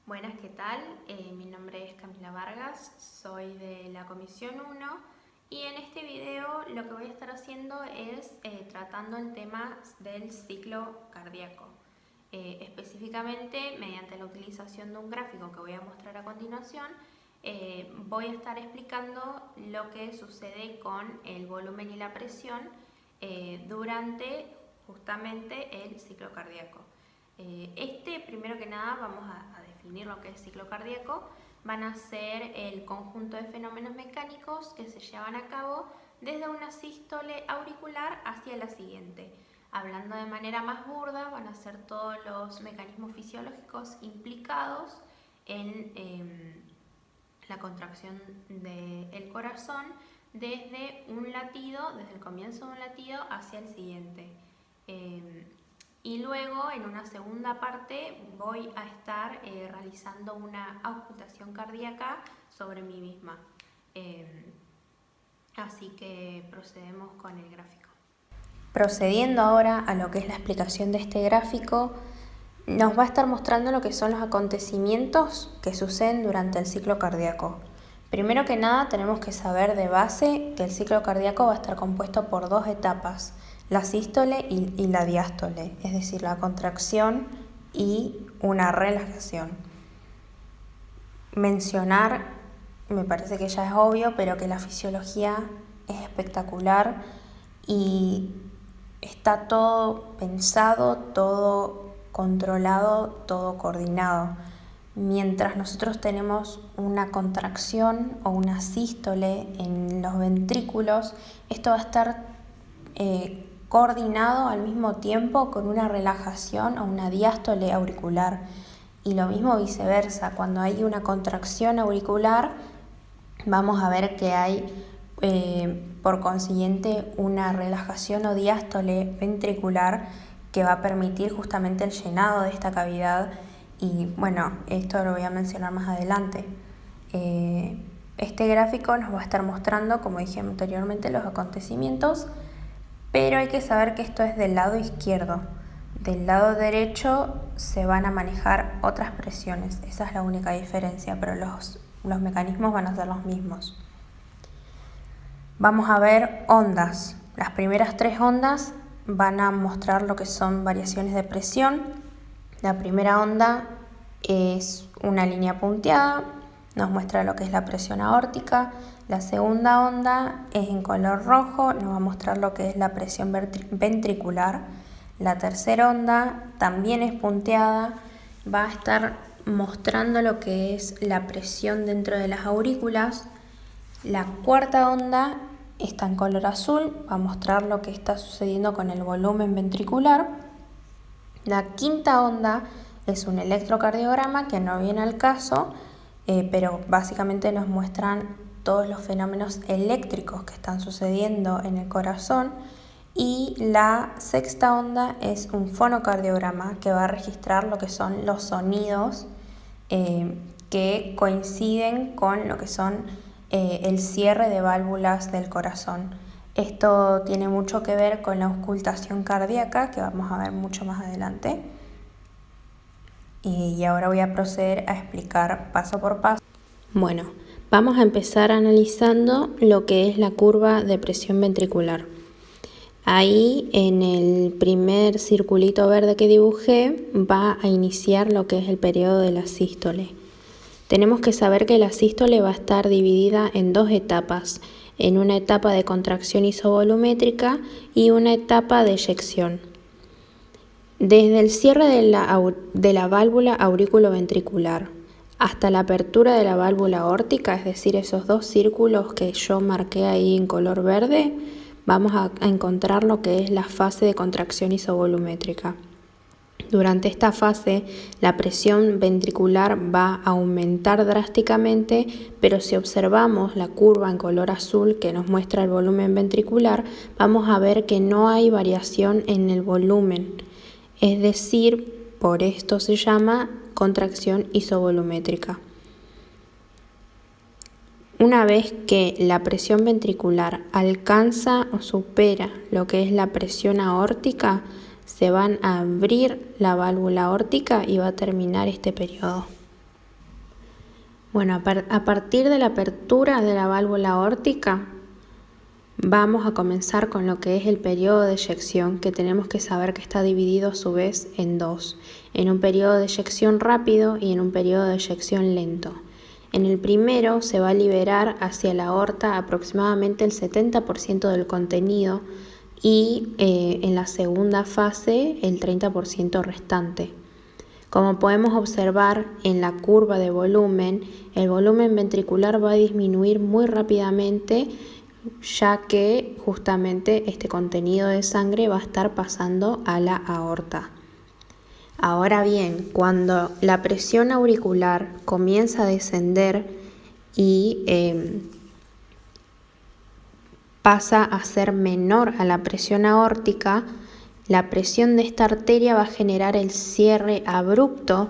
Buenas, ¿qué tal? Mi nombre es Camila Vargas, soy de la Comisión 1 y en este video lo que voy a estar haciendo es tratando el tema del ciclo cardíaco. Específicamente, mediante la utilización de un gráfico que voy a mostrar a continuación, voy a estar explicando lo que sucede con el volumen y la presión durante justamente el ciclo cardíaco. Primero que nada, vamos a definir lo que es ciclo cardíaco. Van a ser el conjunto de fenómenos mecánicos que se llevan a cabo desde una sístole auricular hacia la siguiente. Hablando de manera más burda, van a ser todos los mecanismos fisiológicos implicados en la contracción del corazón desde un latido, desde el comienzo de un latido hacia el siguiente. Y luego, en una segunda parte, voy a estar realizando una auscultación cardíaca sobre mí misma. Así que procedemos con el gráfico. Procediendo ahora a lo que es la explicación de este gráfico, nos va a estar mostrando lo que son los acontecimientos que suceden durante el ciclo cardíaco. Primero que nada, tenemos que saber de base que el ciclo cardíaco va a estar compuesto por dos etapas: la sístole y la diástole, es decir, la contracción y una relajación. Mencionar, me parece que ya es obvio, pero que la fisiología es espectacular y está todo pensado, todo controlado, todo coordinado. Mientras nosotros tenemos una contracción o una sístole en los ventrículos, esto va a estar coordinado al mismo tiempo con una relajación o una diástole auricular. Y lo mismo viceversa, cuando hay una contracción auricular, vamos a ver que hay por consiguiente una relajación o diástole ventricular que va a permitir justamente el llenado de esta cavidad. Y bueno, esto lo voy a mencionar más adelante. Este gráfico nos va a estar mostrando, como dije anteriormente, los acontecimientos, pero hay que saber que esto es del lado izquierdo. Del lado derecho se van a manejar otras presiones, esa es la única diferencia, pero los mecanismos van a ser los mismos. Vamos a ver ondas. Las primeras tres ondas van a mostrar lo que son variaciones de presión. La primera onda es una línea punteada, nos muestra lo que es la presión aórtica. La segunda onda es en color rojo, nos va a mostrar lo que es la presión ventricular. La tercera onda también es punteada, va a estar mostrando lo que es la presión dentro de las aurículas. La cuarta onda está en color azul, va a mostrar lo que está sucediendo con el volumen ventricular. La quinta onda es un electrocardiograma que no viene al caso, pero básicamente nos muestran todos los fenómenos eléctricos que están sucediendo en el corazón. Y la sexta onda es un fonocardiograma que va a registrar lo que son los sonidos que coinciden con lo que son el cierre de válvulas del corazón. Esto tiene mucho que ver con la auscultación cardíaca, que vamos a ver mucho más adelante. Y ahora voy a proceder a explicar paso por paso. Bueno, vamos a empezar analizando lo que es la curva de presión ventricular. Ahí en el primer circulito verde que dibujé va a iniciar lo que es el periodo de la sístole. Tenemos que saber que la sístole va a estar dividida en dos etapas, en una etapa de contracción isovolumétrica y una etapa de eyección. Desde el cierre de la válvula aurículo-ventricular hasta la apertura de la válvula aórtica, es decir, esos dos círculos que yo marqué ahí en color verde, vamos a encontrar lo que es la fase de contracción isovolumétrica. Durante esta fase, la presión ventricular va a aumentar drásticamente, pero si observamos la curva en color azul que nos muestra el volumen ventricular, vamos a ver que no hay variación en el volumen. Es decir, por esto se llama contracción isovolumétrica. Una vez que la presión ventricular alcanza o supera lo que es la presión aórtica, se van a abrir la válvula aórtica y va a terminar este periodo. Bueno, a partir de la apertura de la válvula aórtica, vamos a comenzar con lo que es el periodo de eyección, que tenemos que saber que está dividido a su vez en dos, en un periodo de eyección rápido y en un periodo de eyección lento. En el primero se va a liberar hacia la aorta aproximadamente el 70% del contenido y en la segunda fase el 30% restante. Como podemos observar en la curva de volumen, el volumen ventricular va a disminuir muy rápidamente, ya que justamente este contenido de sangre va a estar pasando a la aorta. Ahora bien, cuando la presión auricular comienza a descender y pasa a ser menor a la presión aórtica, la presión de esta arteria va a generar el cierre abrupto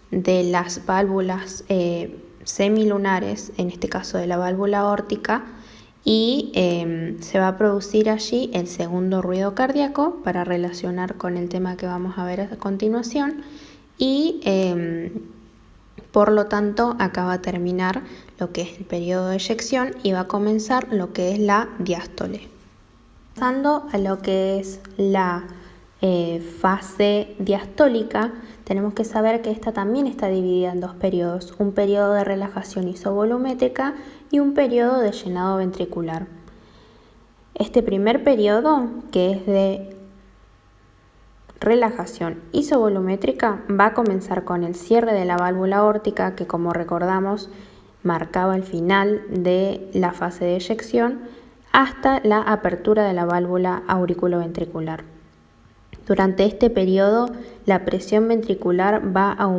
de las válvulas semilunares, en este caso de la válvula aórtica, y se va a producir allí el segundo ruido cardíaco para relacionar con el tema que vamos a ver a continuación y por lo tanto acá va a terminar lo que es el periodo de eyección y va a comenzar lo que es la diástole. Pasando a lo que es la fase diastólica, tenemos que saber que esta también está dividida en dos periodos, un periodo de relajación isovolumétrica y un periodo de llenado ventricular. Este primer periodo, que es de relajación isovolumétrica, va a comenzar con el cierre de la válvula aórtica, que como recordamos marcaba el final de la fase de eyección, hasta la apertura de la válvula auriculoventricular. Durante este periodo, la presión ventricular va a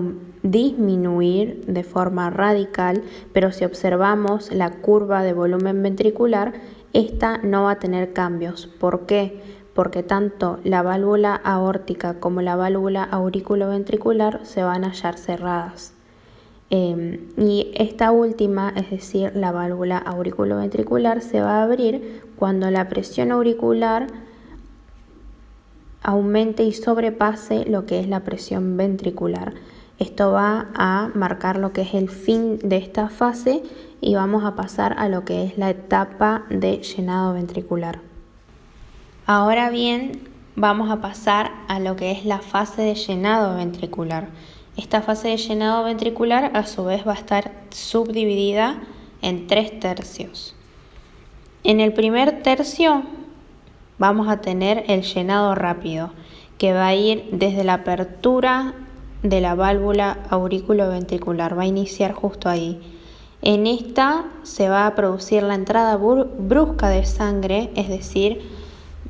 disminuir de forma radical, pero si observamos la curva de volumen ventricular, esta no va a tener cambios. ¿Por qué? Porque tanto la válvula aórtica como la válvula auriculoventricular se van a hallar cerradas. Y esta última, es decir, la válvula auriculoventricular, se va a abrir cuando la presión auricular aumente y sobrepase lo que es la presión ventricular. Esto va a marcar lo que es el fin de esta fase y vamos a pasar a lo que es la etapa de llenado ventricular. Ahora bien, vamos a pasar a lo que es la fase de llenado ventricular. Esta fase de llenado ventricular a su vez va a estar subdividida en 3 tercios. En el primer tercio vamos a tener el llenado rápido, que va a ir desde la apertura de la válvula auriculoventricular, va a iniciar justo ahí. En esta se va a producir la entrada brusca de sangre, es decir,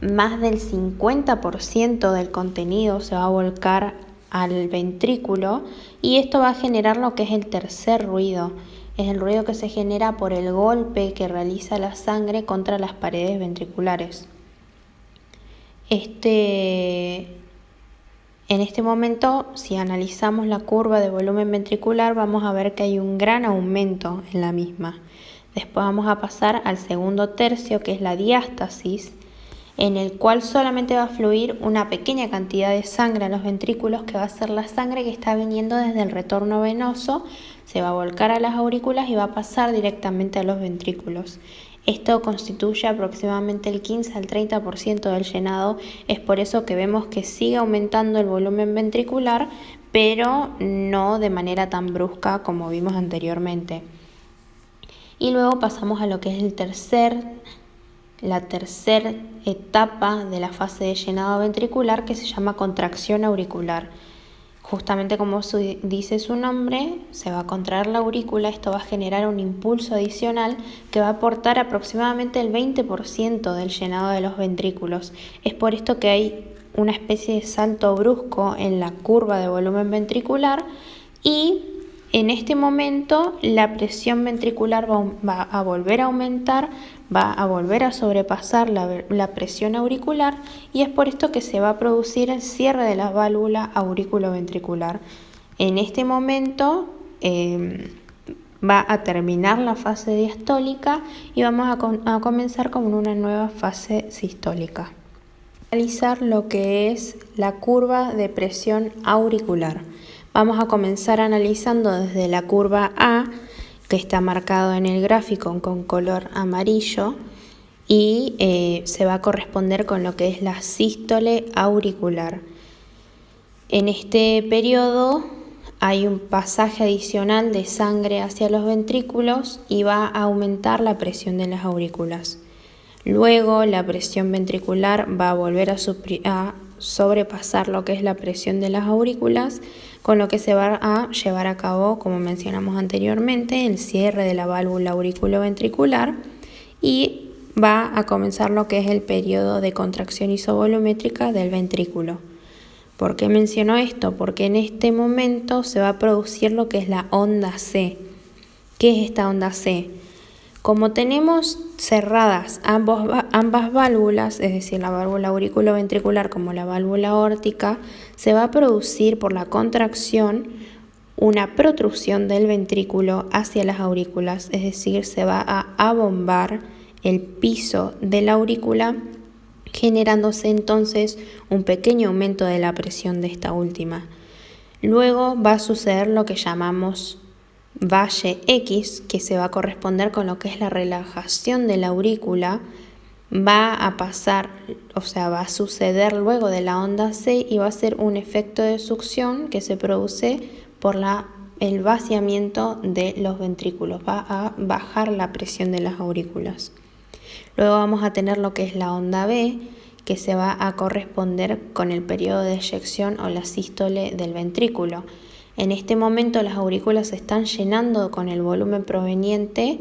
más del 50% del contenido se va a volcar al ventrículo y esto va a generar lo que es el tercer ruido. Es el ruido que se genera por el golpe que realiza la sangre contra las paredes ventriculares. En este momento, si analizamos la curva de volumen ventricular, vamos a ver que hay un gran aumento en la misma. Después vamos a pasar al segundo tercio, que es la diástasis, en el cual solamente va a fluir una pequeña cantidad de sangre a los ventrículos, que va a ser la sangre que está viniendo desde el retorno venoso, se va a volcar a las aurículas y va a pasar directamente a los ventrículos. Esto constituye aproximadamente el 15 al 30% del llenado, es por eso que vemos que sigue aumentando el volumen ventricular, pero no de manera tan brusca como vimos anteriormente. Y luego pasamos a lo que es la tercera etapa de la fase de llenado ventricular, que se llama contracción auricular. Justamente como dice su nombre, se va a contraer la aurícula, esto va a generar un impulso adicional que va a aportar aproximadamente el 20% del llenado de los ventrículos. Es por esto que hay una especie de salto brusco en la curva de volumen ventricular y en este momento la presión ventricular va a volver a aumentar, va a volver a sobrepasar la presión auricular y es por esto que se va a producir el cierre de la válvula auriculoventricular. En este momento va a terminar la fase diastólica y vamos a comenzar con una nueva fase sistólica. Analizar lo que es la curva de presión auricular. Vamos a comenzar analizando desde la curva A que está marcado en el gráfico con color amarillo, y se va a corresponder con lo que es la sístole auricular. En este periodo hay un pasaje adicional de sangre hacia los ventrículos y va a aumentar la presión de las aurículas. Luego la presión ventricular va a volver a sobrepasar lo que es la presión de las aurículas, con lo que se va a llevar a cabo, como mencionamos anteriormente, el cierre de la válvula auriculoventricular y va a comenzar lo que es el periodo de contracción isovolumétrica del ventrículo. ¿Por qué menciono esto? Porque en este momento se va a producir lo que es la onda C. ¿Qué es esta onda C? Como tenemos cerradas ambas válvulas, es decir, la válvula auriculoventricular como la válvula aórtica, se va a producir por la contracción una protrusión del ventrículo hacia las aurículas, es decir, se va a abombar el piso de la aurícula, generándose entonces un pequeño aumento de la presión de esta última. Luego va a suceder lo que llamamos valle X, que se va a corresponder con lo que es la relajación de la aurícula. Va a pasar, o sea, va a suceder luego de la onda C y va a ser un efecto de succión que se produce por el vaciamiento de los ventrículos. Va a bajar la presión de las aurículas. Luego vamos a tener lo que es la onda B, que se va a corresponder con el periodo de eyección o la sístole del ventrículo. En este momento las aurículas se están llenando con el volumen proveniente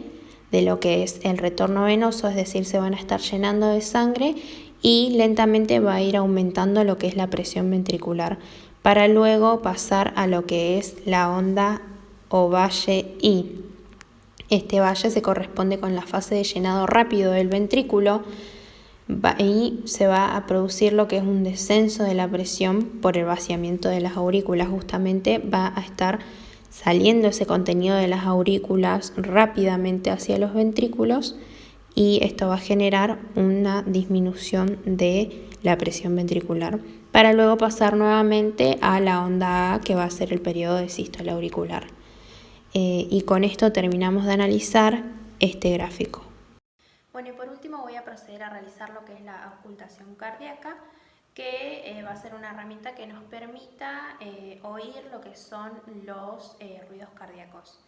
de lo que es el retorno venoso, es decir, se van a estar llenando de sangre y lentamente va a ir aumentando lo que es la presión ventricular, para luego pasar a lo que es la onda o valle I. Este valle se corresponde con la fase de llenado rápido del ventrículo y se va a producir lo que es un descenso de la presión por el vaciamiento de las aurículas. Justamente va a estar saliendo ese contenido de las aurículas rápidamente hacia los ventrículos y esto va a generar una disminución de la presión ventricular para luego pasar nuevamente a la onda A, que va a ser el periodo de sístole auricular. Y con esto terminamos de analizar este gráfico. Bueno, y por último voy a proceder a realizar lo que es la auscultación cardíaca, que va a ser una herramienta que nos permita oír lo que son los ruidos cardíacos.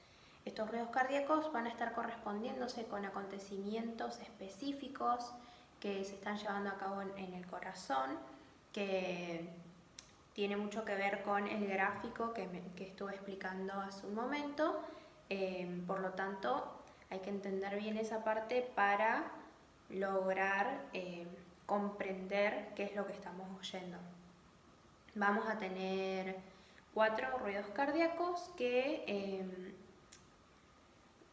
Estos ruidos cardíacos van a estar correspondiéndose con acontecimientos específicos que se están llevando a cabo en el corazón, que tiene mucho que ver con el gráfico que estuve explicando hace un momento. Por lo tanto, hay que entender bien esa parte para lograr comprender qué es lo que estamos oyendo. Vamos a tener 4 ruidos cardíacos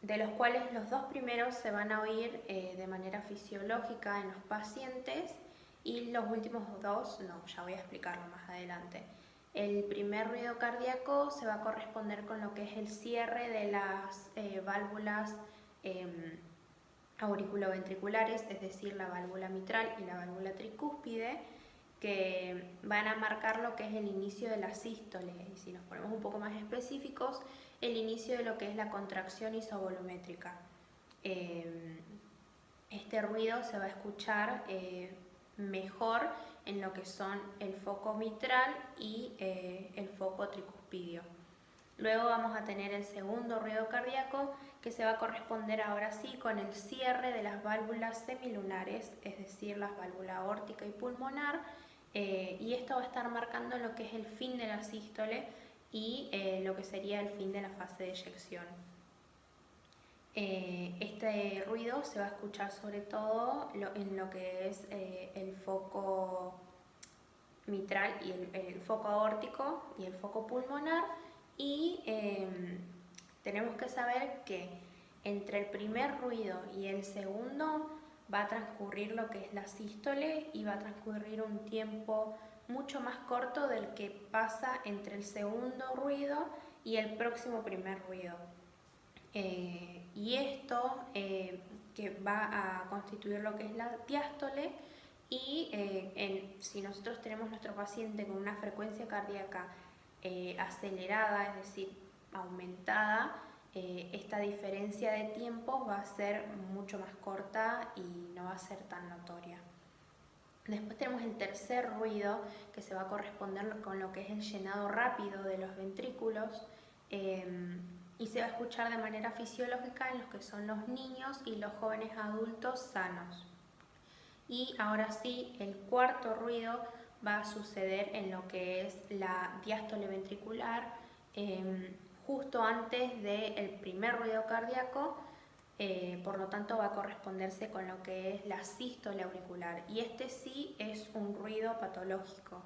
de los cuales los 2 primeros se van a oír de manera fisiológica en los pacientes y los últimos 2 no, ya voy a explicarlo más adelante. El primer ruido cardíaco se va a corresponder con lo que es el cierre de las válvulas auriculoventriculares, es decir, la válvula mitral y la válvula tricúspide, que van a marcar lo que es el inicio de la sístole. Y si nos ponemos un poco más específicos, el inicio de lo que es la contracción isovolumétrica. Este ruido se va a escuchar mejor en lo que son el foco mitral y el foco tricúspidio. Luego vamos a tener el segundo ruido cardíaco, que se va a corresponder ahora sí con el cierre de las válvulas semilunares, es decir, las válvulas aórtica y pulmonar, y esto va a estar marcando lo que es el fin de la sístole y lo que sería el fin de la fase de eyección. Este ruido se va a escuchar sobre todo en lo que es el foco mitral y el foco aórtico y el foco pulmonar, y tenemos que saber que entre el primer ruido y el segundo va a transcurrir lo que es la sístole y va a transcurrir un tiempo mucho más corto del que pasa entre el segundo ruido y el próximo primer ruido. Y esto que va a constituir lo que es la diástole, y si nosotros tenemos nuestro paciente con una frecuencia cardíaca acelerada, es decir, aumentada, esta diferencia de tiempos va a ser mucho más corta y no va a ser tan notoria. Después tenemos el tercer ruido, que se va a corresponder con lo que es el llenado rápido de los ventrículos, y se va a escuchar de manera fisiológica en los que son los niños y los jóvenes adultos sanos. Y ahora sí, el cuarto ruido va a suceder en lo que es la diástole ventricular, justo antes del primer ruido cardíaco. Por lo tanto va a corresponderse con lo que es la sístole auricular, y este sí es un ruido patológico.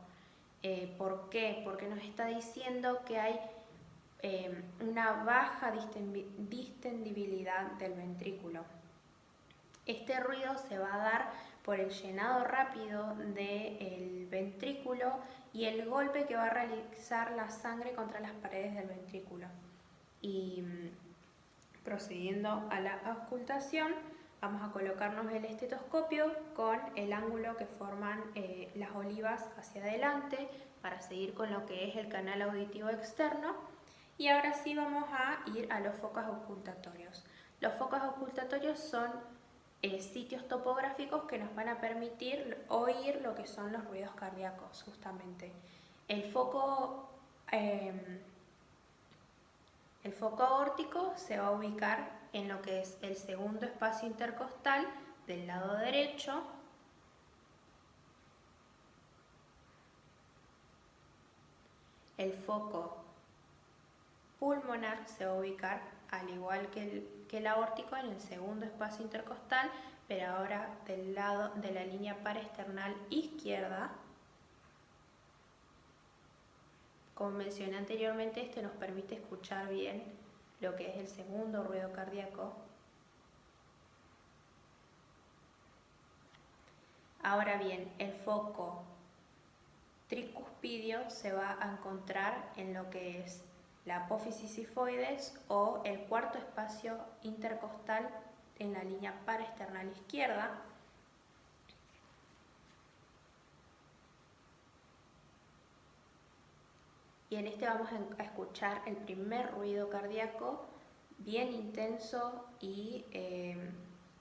¿Por qué? Porque nos está diciendo que hay una baja distendibilidad del ventrículo. Este ruido se va a dar por el llenado rápido del ventrículo y el golpe que va a realizar la sangre contra las paredes del ventrículo. Y procediendo a la auscultación, vamos a colocarnos el estetoscopio con el ángulo que forman las olivas hacia adelante para seguir con lo que es el canal auditivo externo. Y ahora sí vamos a ir a los focos auscultatorios. Los focos auscultatorios son sitios topográficos que nos van a permitir oír lo que son los ruidos cardíacos, justamente. El foco aórtico se va a ubicar en lo que es el segundo espacio intercostal del lado derecho. El foco pulmonar se va a ubicar, al igual que el aórtico, en el segundo espacio intercostal, pero ahora del lado de la línea parasternal izquierda. Como mencioné anteriormente, este nos permite escuchar bien lo que es el segundo ruido cardíaco. Ahora bien, el foco tricuspidio se va a encontrar en lo que es la apófisis sifoides o el cuarto espacio intercostal en la línea parasternal izquierda. Y en este vamos a escuchar el primer ruido cardíaco bien intenso y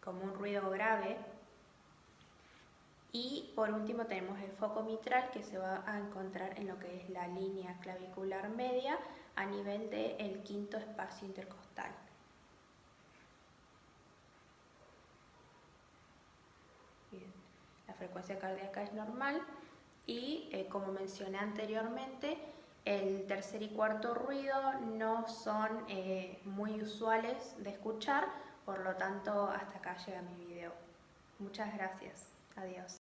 como un ruido grave. Y por último tenemos el foco mitral, que se va a encontrar en lo que es la línea clavicular media a nivel del quinto espacio intercostal. Bien. La frecuencia cardíaca es normal y como mencioné anteriormente, el tercer y cuarto ruido no son muy usuales de escuchar, por lo tanto hasta acá llega mi video. Muchas gracias. Adiós.